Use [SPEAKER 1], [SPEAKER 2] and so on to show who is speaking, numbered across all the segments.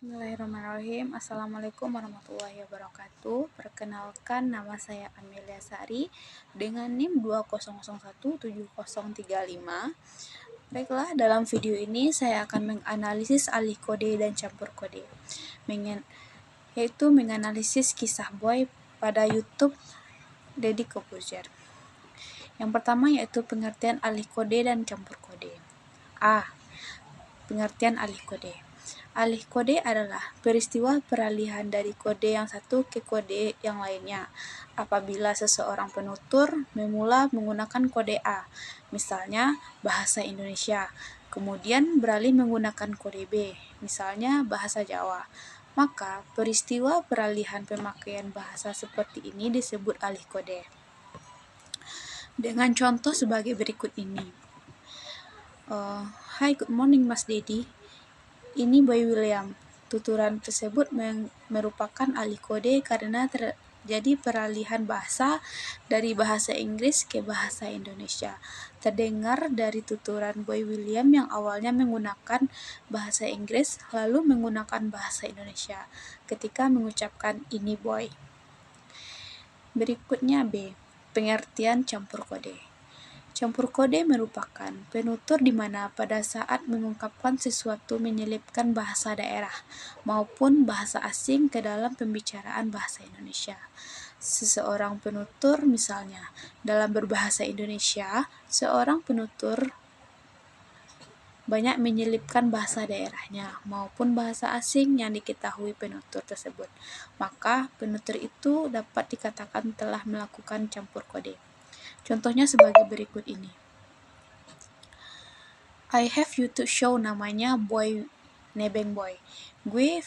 [SPEAKER 1] Bismillahirrahmanirrahim. Assalamualaikum warahmatullahi wabarakatuh. Perkenalkan, nama saya Amelia Sari dengan NIM 20017035. Baiklah, dalam video ini saya akan menganalisis alih kode dan campur kode, yaitu menganalisis kisah boy pada YouTube Deddy Corbuzier. Yang pertama yaitu pengertian alih kode dan campur kode. A. Pengertian alih kode. Alih kode adalah peristiwa peralihan dari kode yang satu ke kode yang lainnya. Apabila seseorang penutur memula menggunakan kode A, misalnya bahasa Indonesia, kemudian beralih menggunakan kode B, misalnya bahasa Jawa, maka peristiwa peralihan pemakaian bahasa seperti ini disebut alih kode. Dengan contoh sebagai berikut ini. Hi, good morning Mas Dedi. Ini Boy William. Tuturan tersebut merupakan alih kode karena terjadi peralihan bahasa dari bahasa Inggris ke bahasa Indonesia. Terdengar dari tuturan Boy William yang awalnya menggunakan bahasa Inggris lalu menggunakan bahasa Indonesia ketika mengucapkan ini boy. Berikutnya B. Pengertian campur kode. Campur kode merupakan penutur di mana pada saat mengungkapkan sesuatu menyelipkan bahasa daerah maupun bahasa asing ke dalam pembicaraan bahasa Indonesia. Seseorang penutur misalnya, dalam berbahasa Indonesia, seorang penutur banyak menyelipkan bahasa daerahnya maupun bahasa asing yang diketahui penutur tersebut. Maka penutur itu dapat dikatakan telah melakukan campur kode. Contohnya sebagai berikut ini. I have YouTube show namanya Boy Nebeng Boy. Gue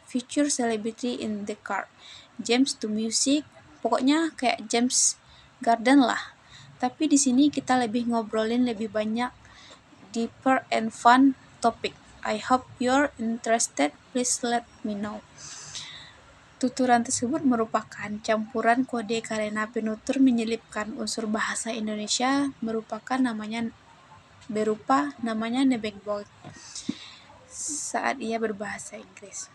[SPEAKER 1] feature celebrity in the car. James to music, pokoknya kayak James Garden lah. Tapi di sini kita lebih ngobrolin lebih banyak deeper and fun topic. I hope you're interested. Please let me know. Tuturan tersebut merupakan campuran kode karena penutur menyelipkan unsur bahasa Indonesia berupa namanya Nebeng Boy saat ia berbahasa Inggris.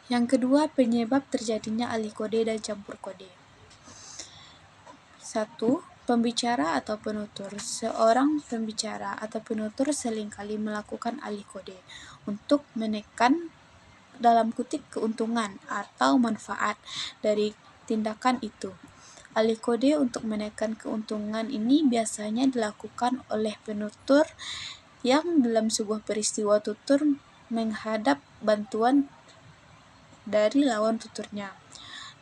[SPEAKER 1] Yang kedua, penyebab terjadinya alih kode dan campur kode. 1. Pembicara atau penutur. Seorang pembicara atau penutur seringkali melakukan alih kode untuk menekan dalam kutip keuntungan atau manfaat dari tindakan itu. Alih kode untuk menekan keuntungan ini biasanya dilakukan oleh penutur yang dalam sebuah peristiwa tutur menghadap bantuan dari lawan tuturnya.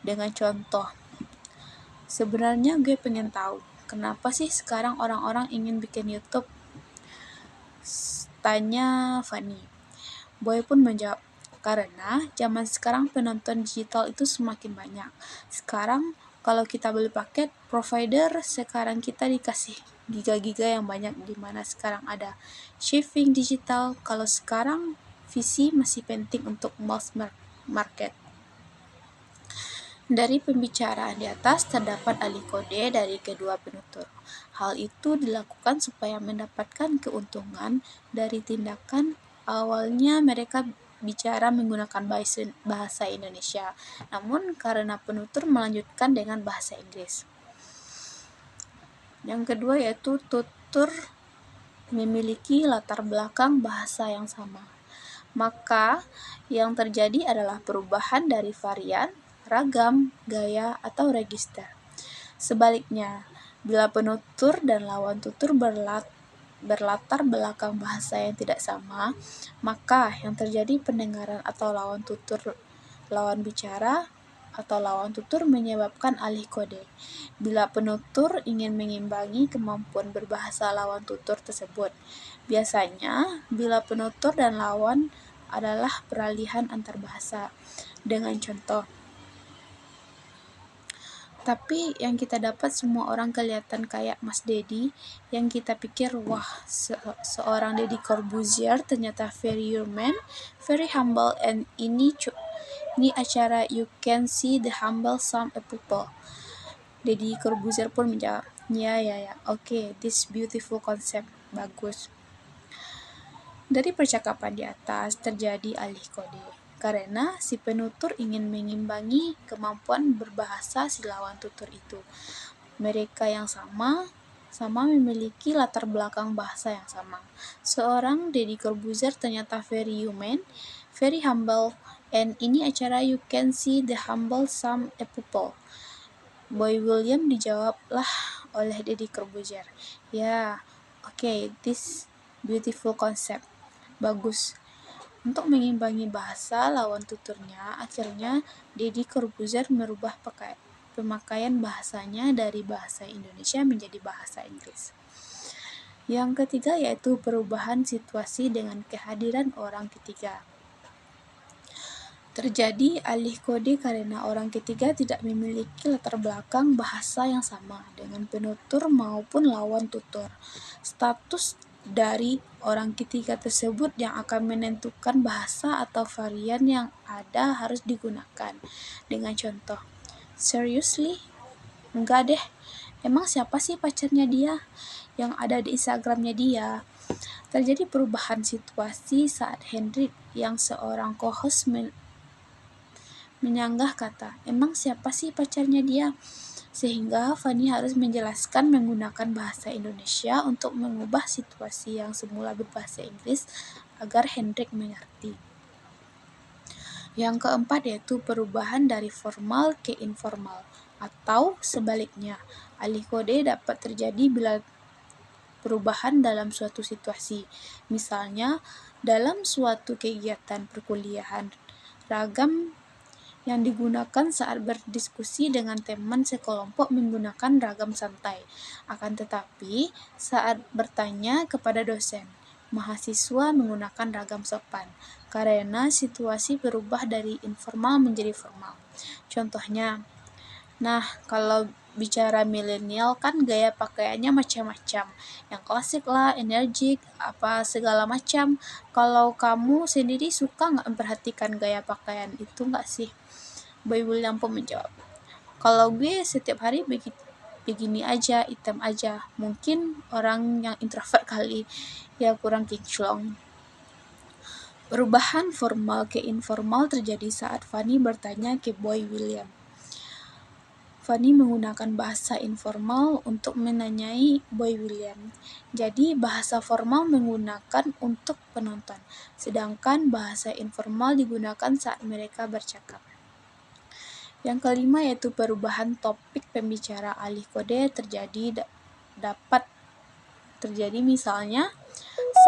[SPEAKER 1] Dengan contoh, sebenarnya gue pengen tahu, kenapa sih sekarang orang-orang ingin bikin YouTube? Tanya Fanny. Boy pun menjawab, karena zaman sekarang penonton digital itu semakin banyak. Sekarang kalau kita beli paket, provider sekarang kita dikasih giga-giga yang banyak, di mana sekarang ada shipping digital. Kalau sekarang visi masih penting untuk mass market. Dari pembicaraan di atas terdapat alih kode dari kedua penutur. Hal itu dilakukan supaya mendapatkan keuntungan dari tindakan awalnya mereka bicara menggunakan bahasa Indonesia, namun karena penutur melanjutkan dengan bahasa Inggris. Yang kedua yaitu tutur memiliki latar belakang bahasa yang sama. Maka yang terjadi adalah perubahan dari varian, ragam, gaya, atau register. Sebaliknya, bila penutur dan lawan tutur berlatar belakang bahasa yang tidak sama, maka yang terjadi pendengaran atau lawan bicara atau lawan tutur menyebabkan alih kode. Bila penutur ingin mengimbangi kemampuan berbahasa lawan tutur tersebut, biasanya bila penutur dan lawan adalah peralihan antar bahasa. Dengan contoh, tapi yang kita dapat semua orang kelihatan kayak Mas Dedi, yang kita pikir wah seorang Deddy Corbuzier ternyata very human, very humble, and ini acara you can see the humble some people. Deddy Corbuzier pun menjawab, ya, oke, this beautiful concept, bagus. Dari percakapan di atas terjadi alih kode, karena si penutur ingin mengimbangi kemampuan berbahasa si lawan tutur itu. Mereka yang sama memiliki latar belakang bahasa yang sama. Seorang Deddy Corbuzier ternyata very human, very humble, and ini acara you can see the humble some a people. Boy William dijawablah oleh Deddy Corbuzier. Ya, okay, this beautiful concept. Bagus. Untuk mengimbangi bahasa lawan tuturnya, akhirnya Deddy Corbuzier merubah pemakaian bahasanya dari bahasa Indonesia menjadi bahasa Inggris. Yang ketiga yaitu perubahan situasi dengan kehadiran orang ketiga. Terjadi alih kode karena orang ketiga tidak memiliki latar belakang bahasa yang sama dengan penutur maupun lawan tutur. Status dari orang ketiga tersebut yang akan menentukan bahasa atau varian yang ada harus digunakan. Dengan contoh, seriously? Enggak deh, emang siapa sih pacarnya dia? Yang ada di Instagramnya dia. Terjadi perubahan situasi saat Hendrik yang seorang co-host menyanggah kata, emang siapa sih pacarnya dia? Sehingga Fanny harus menjelaskan menggunakan bahasa Indonesia untuk mengubah situasi yang semula berbahasa Inggris agar Hendrik mengerti. Yang keempat yaitu perubahan dari formal ke informal, atau sebaliknya. Alih kode dapat terjadi bila perubahan dalam suatu situasi. Misalnya, dalam suatu kegiatan perkuliahan, ragam yang digunakan saat berdiskusi dengan teman sekelompok menggunakan ragam santai. Akan tetapi, saat bertanya kepada dosen, mahasiswa menggunakan ragam sopan, karena situasi berubah dari informal menjadi formal. Contohnya, nah kalau bicara milenial kan gaya pakaiannya macam-macam. Yang klasik lah, energik, apa segala macam. Kalau kamu sendiri suka nggak memperhatikan gaya pakaian itu nggak sih? Boy William pun menjawab, kalau gue setiap hari begini aja, hitam aja. Mungkin orang yang introvert kali, ya kurang kinclong. Perubahan formal ke informal terjadi saat Fanny bertanya ke Boy William. Fanny menggunakan bahasa informal untuk menanyai Boy William. Jadi bahasa formal menggunakan untuk penonton, sedangkan bahasa informal digunakan saat mereka bercakap. Yang kelima yaitu perubahan topik pembicara alih kode dapat terjadi misalnya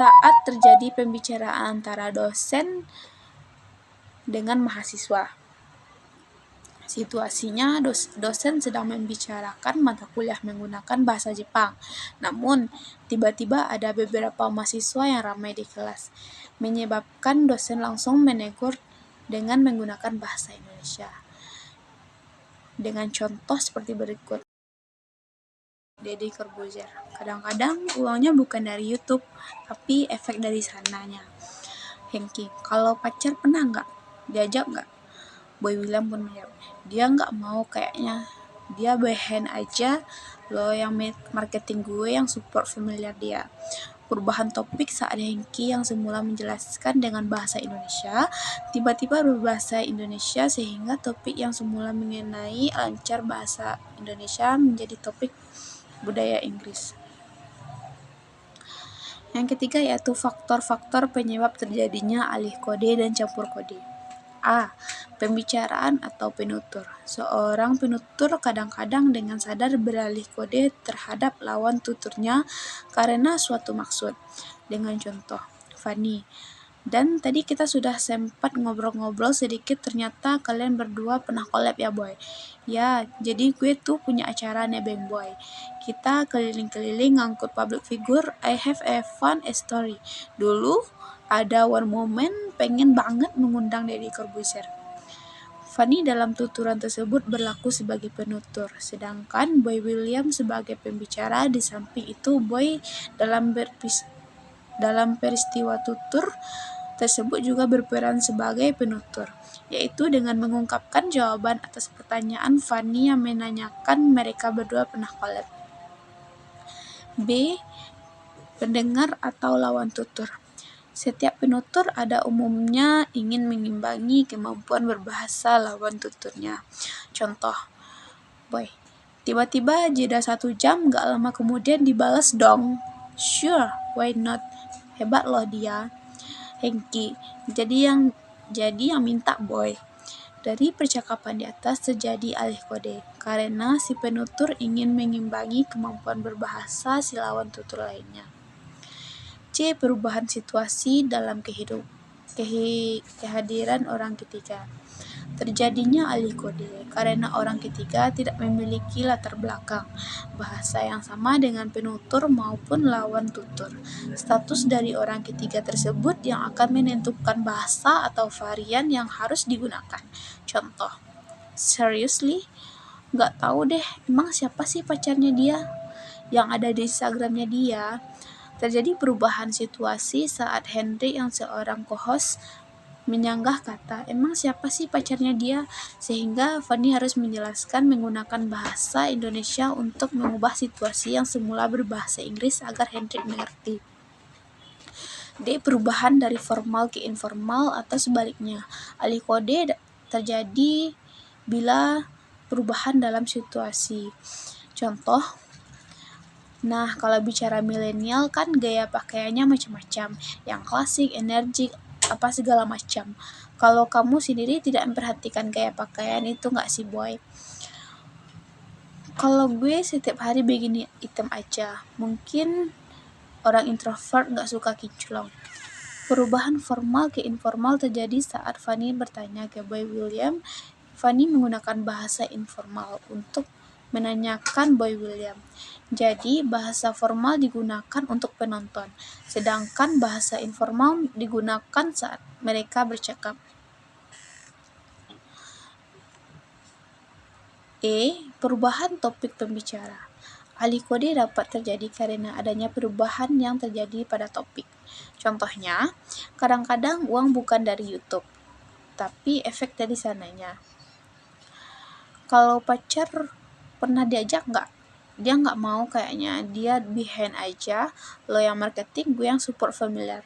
[SPEAKER 1] saat terjadi pembicaraan antara dosen dengan mahasiswa. Situasinya dosen sedang membicarakan mata kuliah menggunakan bahasa Jepang. Namun, tiba-tiba ada beberapa mahasiswa yang ramai di kelas, menyebabkan dosen langsung menegur dengan menggunakan bahasa Indonesia. Dengan contoh seperti berikut. Deddy Corbuzier, kadang-kadang uangnya bukan dari YouTube, tapi efek dari sananya. Hengki, kalau pacar pernah nggak? Diajak nggak? Boy William pun menjawab, dia nggak mau kayaknya. Dia behen aja, lo yang marketing gue yang support familiar dia. Perubahan topik saat Hengki yang semula menjelaskan dengan bahasa Indonesia, tiba-tiba berbahasa Indonesia sehingga topik yang semula mengenai lancar bahasa Indonesia menjadi topik budaya Inggris. Yang ketiga yaitu faktor-faktor penyebab terjadinya alih kode dan campur kode. A. Pembicaraan atau penutur. Seorang penutur kadang-kadang dengan sadar beralih kode terhadap lawan tuturnya karena suatu maksud. Dengan contoh, Fanny. Dan tadi kita sudah sempat ngobrol-ngobrol sedikit, ternyata kalian berdua pernah collab ya boy. Ya, jadi gue tuh punya acara Nebeng Boy. Kita keliling-keliling ngangkut public figure, I have a fun story. Dulu ada one moment pengen banget mengundang Deddy Corbuzier. Fanny dalam tuturan tersebut berlaku sebagai penutur, sedangkan Boy William sebagai pembicara. Di samping itu, Boy dalam peristiwa tutur tersebut juga berperan sebagai penutur, yaitu dengan mengungkapkan jawaban atas pertanyaan Fanny yang menanyakan mereka berdua pernah collab. B. Pendengar atau lawan tutur. Setiap penutur ada umumnya ingin mengimbangi kemampuan berbahasa lawan tuturnya. Contoh, boy, tiba-tiba jeda 1 jam, gak lama kemudian dibalas dong. Sure, why not? Hebat loh dia. Hengki, jadi yang minta boy. Dari percakapan di atas terjadi alih kode, karena si penutur ingin mengimbangi kemampuan berbahasa si lawan tutur lainnya. C. Perubahan situasi dalam kehadiran orang ketiga. Terjadinya alih kode karena orang ketiga tidak memiliki latar belakang bahasa yang sama dengan penutur maupun lawan tutur. Status dari orang ketiga tersebut yang akan menentukan bahasa atau varian yang harus digunakan. Contoh, seriously? Gak tahu deh, emang siapa sih pacarnya dia? Yang ada di Instagramnya dia. Terjadi perubahan situasi saat Henry yang seorang co-host menyanggah kata, emang siapa sih pacarnya dia? Sehingga Fanny harus menjelaskan menggunakan bahasa Indonesia untuk mengubah situasi yang semula berbahasa Inggris agar Henry mengerti. D. Perubahan dari formal ke informal atau sebaliknya. Alih kode terjadi bila perubahan dalam situasi. Contoh, nah, kalau bicara milenial kan gaya pakaiannya macam-macam, yang klasik, energik, apa segala macam. Kalau kamu sendiri tidak memperhatikan gaya pakaian itu nggak sih, boy? Kalau gue setiap hari begini item aja, mungkin orang introvert nggak suka kinclong. Perubahan formal ke informal terjadi saat Fanny bertanya ke Boy William. Fanny menggunakan bahasa informal untuk menanyakan Boy William. Jadi, bahasa formal digunakan untuk penonton, sedangkan bahasa informal digunakan saat mereka bercakap. E. Perubahan topik pembicara. Alih kode dapat terjadi karena adanya perubahan yang terjadi pada topik. Contohnya, kadang-kadang uang bukan dari YouTube, tapi efek dari sananya. Kalau pacar pernah diajak nggak? Dia nggak mau kayaknya, dia behind aja, lo yang marketing, gue yang support familiar.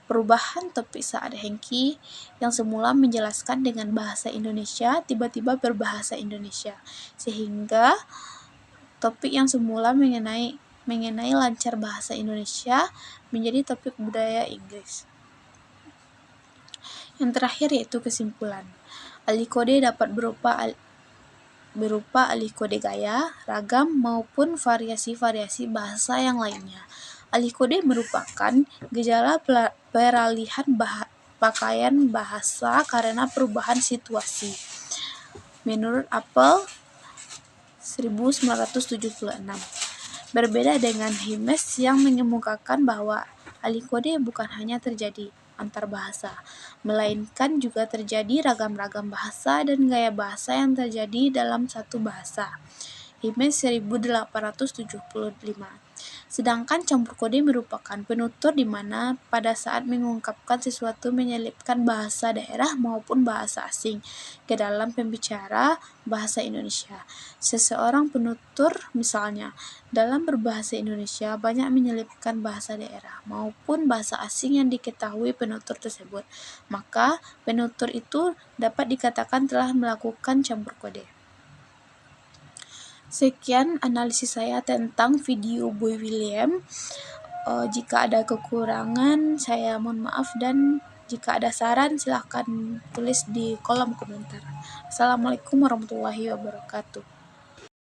[SPEAKER 1] Perubahan topik saat Hengki yang semula menjelaskan dengan bahasa Indonesia tiba-tiba berbahasa Indonesia, sehingga topik yang semula mengenai lancar bahasa Indonesia menjadi topik budaya Inggris. Yang terakhir yaitu kesimpulan. Alih kode dapat berupa alih kode gaya, ragam, maupun variasi-variasi bahasa yang lainnya. Alih kode merupakan gejala peralihan pakaian bahasa karena perubahan situasi. Menurut Apple 1976. Berbeda dengan Himes yang mengemukakan bahwa alih kode bukan hanya terjadi antar bahasa, melainkan juga terjadi ragam-ragam bahasa dan gaya bahasa yang terjadi dalam satu bahasa. Himes 1875. Sedangkan campur kode merupakan penutur di mana pada saat mengungkapkan sesuatu menyelipkan bahasa daerah maupun bahasa asing ke dalam pembicara bahasa Indonesia. Seseorang penutur misalnya dalam berbahasa Indonesia banyak menyelipkan bahasa daerah maupun bahasa asing yang diketahui penutur tersebut. Maka penutur itu dapat dikatakan telah melakukan campur kode. Sekian analisis saya tentang video Boy William. Jika ada kekurangan, saya mohon maaf, dan jika ada saran silahkan tulis di kolom komentar. Assalamualaikum warahmatullahi wabarakatuh.